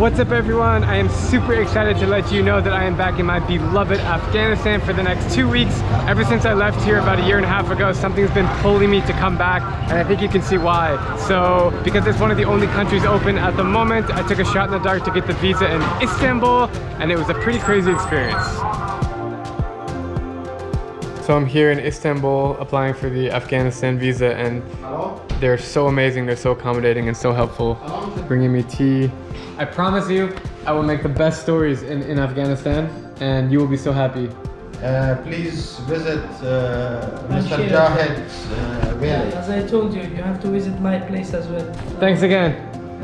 What's up everyone? I am super excited to let you know that I am back in my beloved Afghanistan for the next 2 weeks. Ever since I left here about a year and a half ago, something's been pulling me to come back, and I think you can see why. So, because it's one of the only countries open at the moment, I took a shot in the dark to get the visa in Istanbul, and it was a pretty crazy experience. So I'm here in Istanbul applying for the Afghanistan visa, and they're so amazing, they're so accommodating and so helpful, bringing me tea. I promise you, I will make the best stories in Afghanistan, and you will be so happy. Please visit Mr. Jahed's village. As I told you, you have to visit my place as well. Thanks again.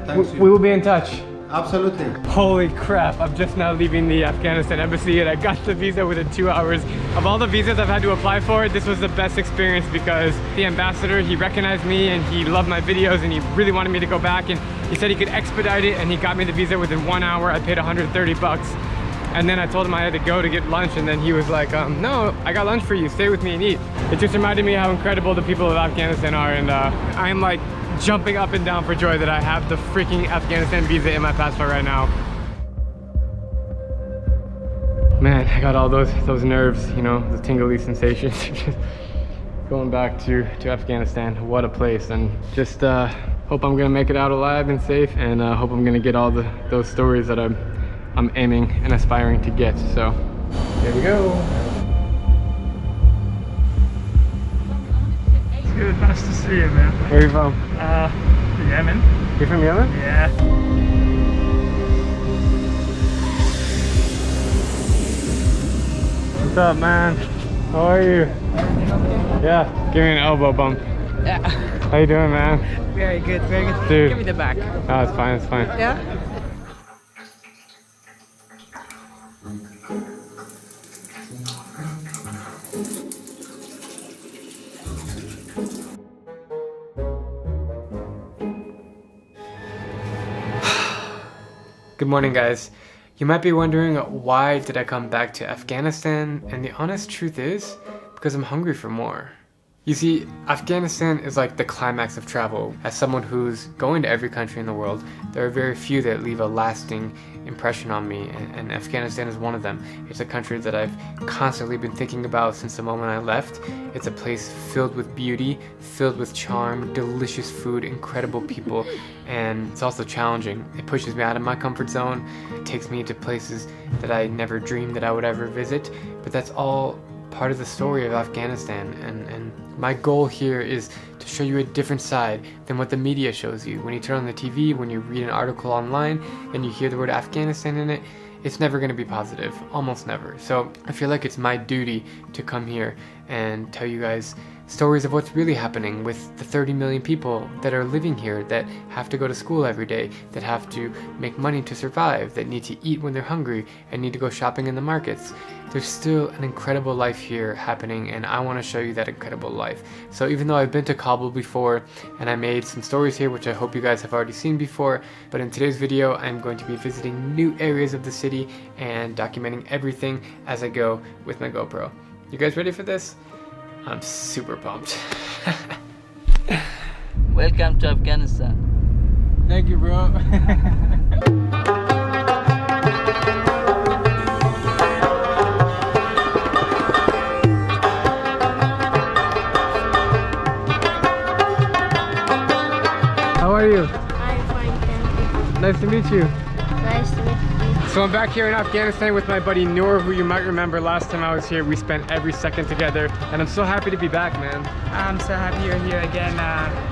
Thanks We will be in touch. Absolutely. Holy crap, I'm just now leaving the Afghanistan embassy and I got the visa within 2 hours. Of all the visas I've had to apply for, this was the best experience because the ambassador, he recognized me and he loved my videos and he really wanted me to go back, and he said he could expedite it, and he got me the visa within 1 hour. I paid 130 bucks. And then I told him I had to go to get lunch, and then he was like, no, I got lunch for you, stay with me and eat. It just reminded me how incredible the people of Afghanistan are, and I'm like jumping up and down for joy that I have the freaking Afghanistan visa in my passport right now. Man, I got all those nerves, you know, the tingly sensations. Going back to Afghanistan, what a place. And just hope I'm gonna make it out alive and safe, and hope I'm gonna get all those stories that I'm aiming and aspiring to get. So here we go. Good, nice to see you, man. Where are you from? Yemen. You're from Yemen? Yeah. What's up, man? How are you? Yeah, give me an elbow bump. Yeah. How you doing, man? Very good, very good. Dude. Give me the back. Oh, it's fine, it's fine. Yeah? Good morning, guys. You might be wondering, why did I come back to Afghanistan? And the honest truth is, because I'm hungry for more. You see, Afghanistan is like the climax of travel. As someone who's going to every country in the world, there are very few that leave a lasting impression on me, and Afghanistan is one of them. It's a country that I've constantly been thinking about since the moment I left. It's a place filled with beauty, filled with charm, delicious food, incredible people, and it's also challenging. It pushes me out of my comfort zone. It takes me to places that I never dreamed that I would ever visit, but that's all part of the story of Afghanistan, and my goal here is to show you a different side than what the media shows you. When you turn on the TV, when you read an article online and you hear the word Afghanistan in it, it's never going to be positive, almost never. So I feel like it's my duty to come here and tell you guys stories of what's really happening with the 30 million people that are living here, that have to go to school every day, that have to make money to survive, that need to eat when they're hungry and need to go shopping in the markets. There's still an incredible life here happening, and I want to show you that incredible life. So even though I've been to Kabul before and I made some stories here which I hope you guys have already seen before, but in today's video I'm going to be visiting new areas of the city and documenting everything as I go with my GoPro. You guys ready for this? I'm super pumped. Welcome to Afghanistan. Thank you, bro. How are you? I'm fine, thank you. Nice to meet you. Nice to meet you. So I'm back here in Afghanistan with my buddy Noor, who you might remember last time I was here. We spent every second together, and I'm so happy to be back, man. I'm so happy you're here again.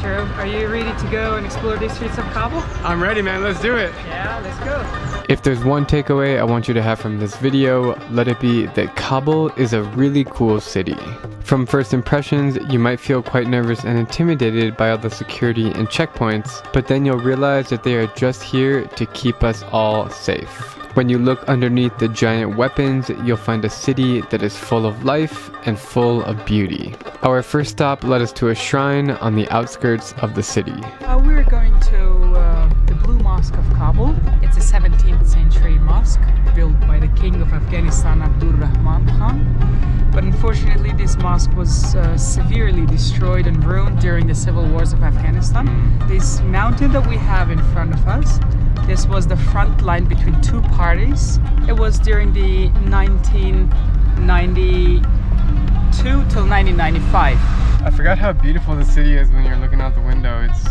Drew, are you ready to go and explore the streets of Kabul? I'm ready, man. Let's do it. Yeah, let's go. If there's one takeaway I want you to have from this video, let it be that Kabul is a really cool city. From first impressions, you might feel quite nervous and intimidated by all the security and checkpoints, but then you'll realize that they are just here to keep us all safe. When you look underneath the giant weapons, you'll find a city that is full of life and full of beauty. Our first stop led us to a shrine on the outskirts of the city. We're going to the Blue Mosque of Kabul. It's a 17th century mosque built by the king king of Afghanistan, Abdurrahman Khan. But unfortunately, this mosque was severely destroyed and ruined during the civil wars of Afghanistan. This mountain that we have in front of us, this was the front line between two parties. It was during the 1992 till 1995. I forgot how beautiful the city is when you're looking out the window. It's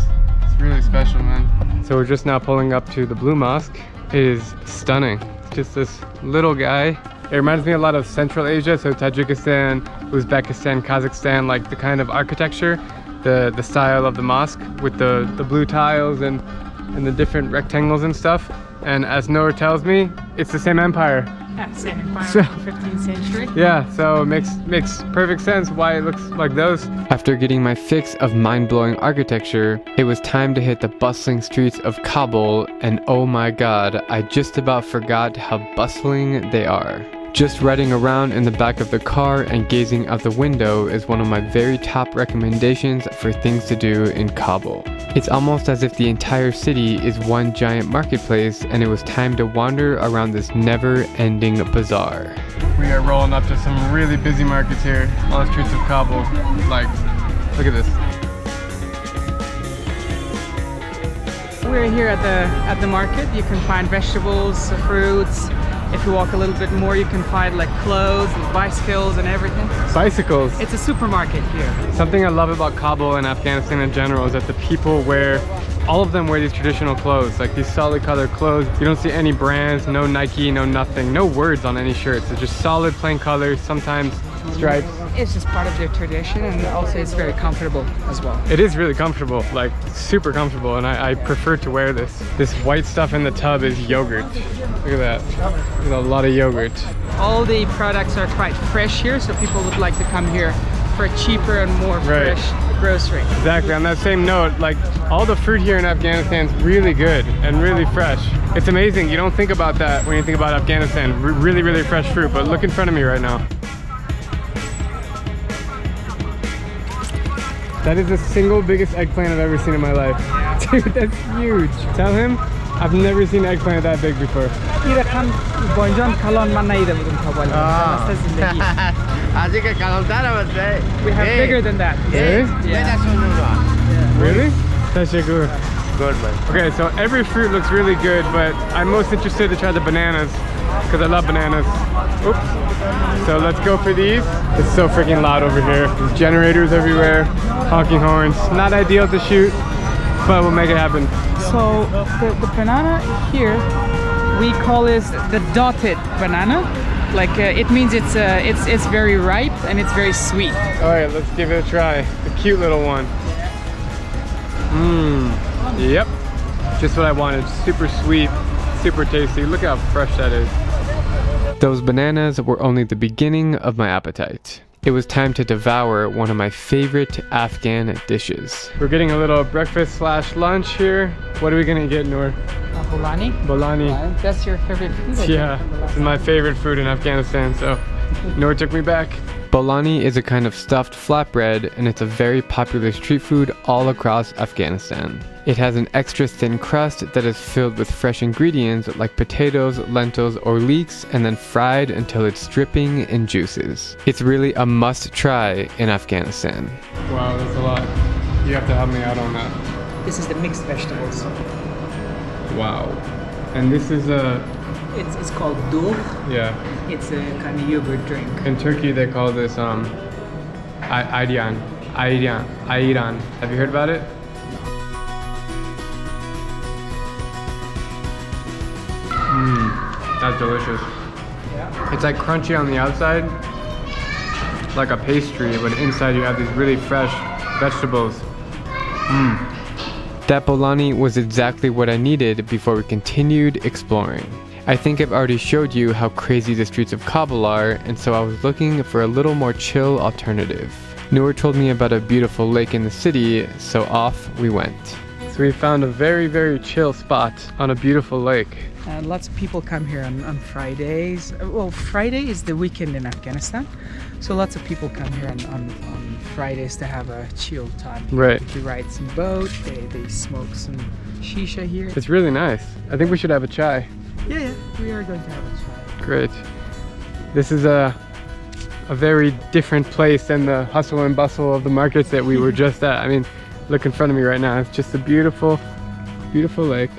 really special, man. So we're just now pulling up to the Blue Mosque. It is stunning. It's just this little guy. It reminds me a lot of Central Asia, so Tajikistan, Uzbekistan, Kazakhstan, like the kind of architecture, the style of the mosque with the blue tiles and the different rectangles and stuff. And as Noor tells me, it's the same empire. Yeah, same empire in the 15th century. Yeah, so it makes perfect sense why it looks like those. After getting my fix of mind-blowing architecture, it was time to hit the bustling streets of Kabul, and oh my god, I just about forgot how bustling they are. Just riding around in the back of the car and gazing out the window is one of my very top recommendations for things to do in Kabul. It's almost as if the entire city is one giant marketplace and it was time to wander around this never-ending bazaar. We are rolling up to some really busy markets here on the streets of Kabul. Like, look at this. We're here at the market. You can find vegetables, fruits. If you walk a little bit more, you can find like clothes, bicycles and everything. Bicycles? It's a supermarket here. Something I love about Kabul and Afghanistan in general is that the people all of them wear these traditional clothes, like these solid color clothes. You don't see any brands, no Nike, no nothing, no words on any shirts. It's just solid plain colors, sometimes stripes. It's just part of their tradition, and also it's very comfortable as well. It is really comfortable, like super comfortable, and I prefer to wear this. This white stuff in the tub is yogurt. Look at that. There's a lot of yogurt. All the products are quite fresh here, so people would like to come here for cheaper and more fresh grocery. Exactly. On that same note, like all the fruit here in Afghanistan is really good and really fresh. It's amazing. You don't think about that when you think about Afghanistan. Really, really fresh fruit, but look in front of me right now. That is the single biggest eggplant I've ever seen in my life. Dude, that's huge. Tell him I've never seen an eggplant that big before. We have bigger than that. Really? Yeah. Really? Tashakur. Good man. Okay, so every fruit looks really good, but I'm most interested to try the bananas because I love bananas. Oops. So let's go for these. It's so freaking loud over here. There's generators everywhere, honking horns. Not ideal to shoot, but we'll make it happen. So the banana here, we call it the dotted banana. Like it means it's very ripe and it's very sweet. All right, let's give it a try. The cute little one. Yep. Just what I wanted. Super sweet, super tasty. Look how fresh that is. Those bananas were only the beginning of my appetite. It was time to devour one of my favorite Afghan dishes. We're getting a little breakfast / lunch here. What are we gonna get, Noor? Bolani. Bolani. That's your favorite food? Yeah, this is my favorite food in Afghanistan, so Noor took me back. Bolani is a kind of stuffed flatbread, and it's a very popular street food all across Afghanistan. It has an extra thin crust that is filled with fresh ingredients like potatoes, lentils, or leeks, and then fried until it's dripping in juices. It's really a must try in Afghanistan. Wow, that's a lot. You have to help me out on that. This is the mixed vegetables. Wow. And this is It's called dugh. yeah. It's a kind of yogurt drink. In Turkey, they call this ayran. Have you heard about it? That's delicious. Yeah. It's like crunchy on the outside, like a pastry, but inside you have these really fresh vegetables. That bolani was exactly what I needed before we continued exploring. I think I've already showed you how crazy the streets of Kabul are, and so I was looking for a little more chill alternative. Noor told me about a beautiful lake in the city, so off we went. So we found a very, very chill spot on a beautiful lake. Lots of people come here on Fridays. Well, Friday is the weekend in Afghanistan, so lots of people come here on Fridays to have a chill time. Right. They ride some boat, they smoke some shisha here. It's really nice. I think we should have a chai. Yeah, we are going to have a chai. Great. This is a very different place than the hustle and bustle of the markets that we were just at. I mean, look in front of me right now. It's just a beautiful, beautiful lake.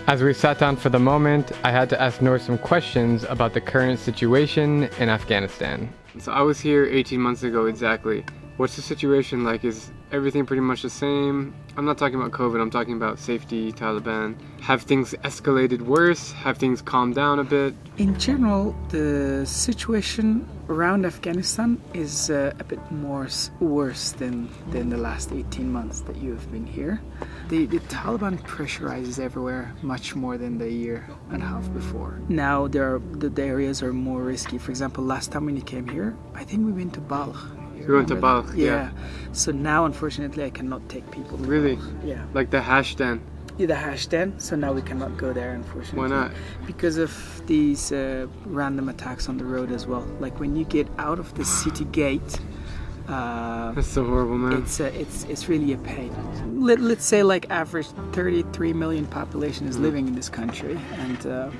As we sat down for the moment, I had to ask Noor some questions about the current situation in Afghanistan. So I was here 18 months ago exactly. What's the situation like? Is everything pretty much the same? I'm not talking about COVID, I'm talking about safety, Taliban. Have things escalated worse? Have things calmed down a bit? In general, the situation around Afghanistan is a bit more worse than the last 18 months that you have been here. The Taliban pressurizes everywhere much more than the year and a half before. Now the areas are more risky. For example, last time when you came here, I think we went to Balkh. We went to Balkh, yeah. So now, unfortunately, I cannot take people to Really? Balkh. Yeah. Like the hash den? Yeah, the hash den. So now we cannot go there, unfortunately. Why not? Because of these random attacks on the road as well. Like when you get out of the city gate, That's so horrible, man. it's really a pain. Let's say like average 33 million population is living in this country, and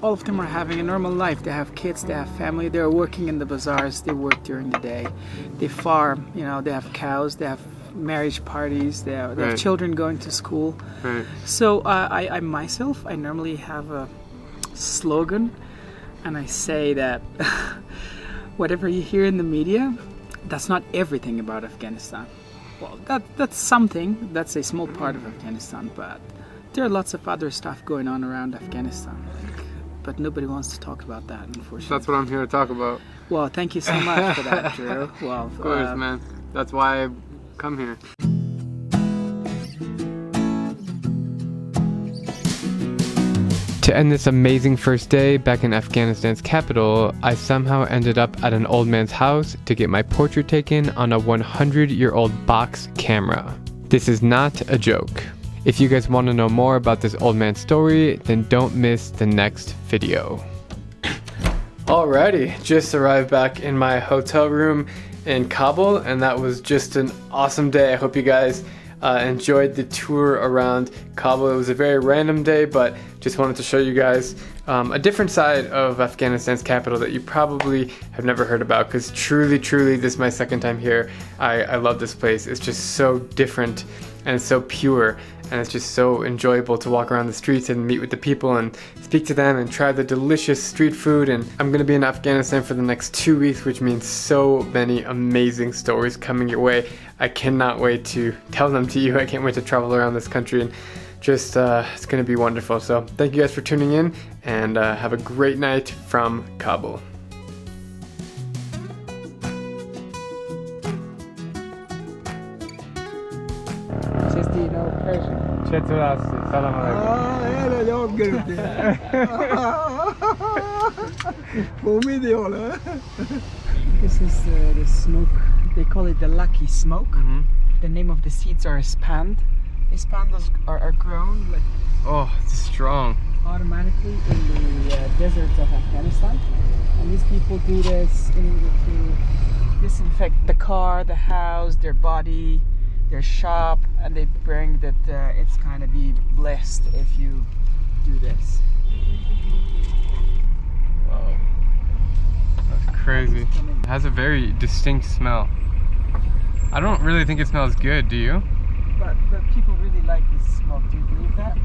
all of them are having a normal life. They have kids, they have family, they're working in the bazaars, they work during the day, they farm, you know, they have cows, they have marriage parties, they have children going to school. Right. So I myself, I normally have a slogan, and I say that whatever you hear in the media, that's not everything about Afghanistan. Well, that's something, that's a small part of Afghanistan, but there are lots of other stuff going on around Afghanistan. But nobody wants to talk about that, unfortunately. That's what I'm here to talk about. Well, thank you so much for that, Drew. Well, of course, man. That's why I come here. To end this amazing first day back in Afghanistan's capital, I somehow ended up at an old man's house to get my portrait taken on a 100-year-old box camera. This is not a joke. If you guys want to know more about this old man's story, then don't miss the next video. Alrighty, just arrived back in my hotel room in Kabul, and that was just an awesome day. I hope you guys enjoyed the tour around Kabul. It was a very random day, but just wanted to show you guys a different side of Afghanistan's capital that you probably have never heard about, because truly, this is my second time here. I love this place. It's just so different and it's so pure, and it's just so enjoyable to walk around the streets and meet with the people and speak to them and try the delicious street food. And I'm gonna be in Afghanistan for the next 2 weeks, which means so many amazing stories coming your way. I cannot wait to tell them to you. I can't wait to travel around this country, and just it's gonna be wonderful. So thank you guys for tuning in, and have a great night from Kabul. Do you know Persian? Salam This is the smoke. They call it the lucky smoke. Mm-hmm. The name of the seeds are espand. Espandos are grown like it's strong. automatically in the deserts of Afghanistan, and these people do this in order to disinfect the car, the house, their body, their shop, and they bring that it's kind of be blessed if you do this. Wow, that's crazy. It has a very distinct smell. I don't really think it smells good, do you? But people really like this smoke. Do you believe that?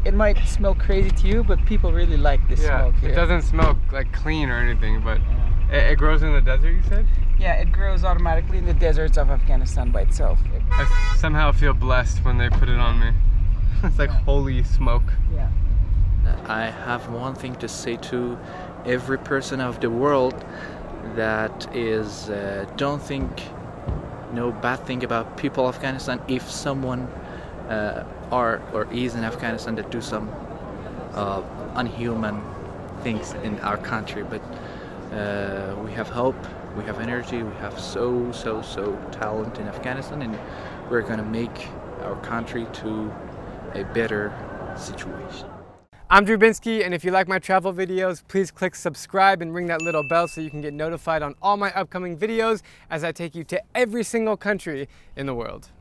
It might smell crazy to you, but people really like this smoke here. It doesn't smell like clean or anything, but it grows in the desert, you said? Yeah, it grows automatically in the deserts of Afghanistan by itself. I somehow feel blessed when they put it on me. It's like holy smoke. Yeah. I have one thing to say to every person of the world, that is, don't think no bad thing about people of Afghanistan. If someone are or is in Afghanistan that do some unhuman things in our country, but we have hope, we have energy, we have so talent in Afghanistan, and we're gonna make our country to a better situation. I'm Drew Binsky, and if you like my travel videos, please click subscribe and ring that little bell so you can get notified on all my upcoming videos as I take you to every single country in the world.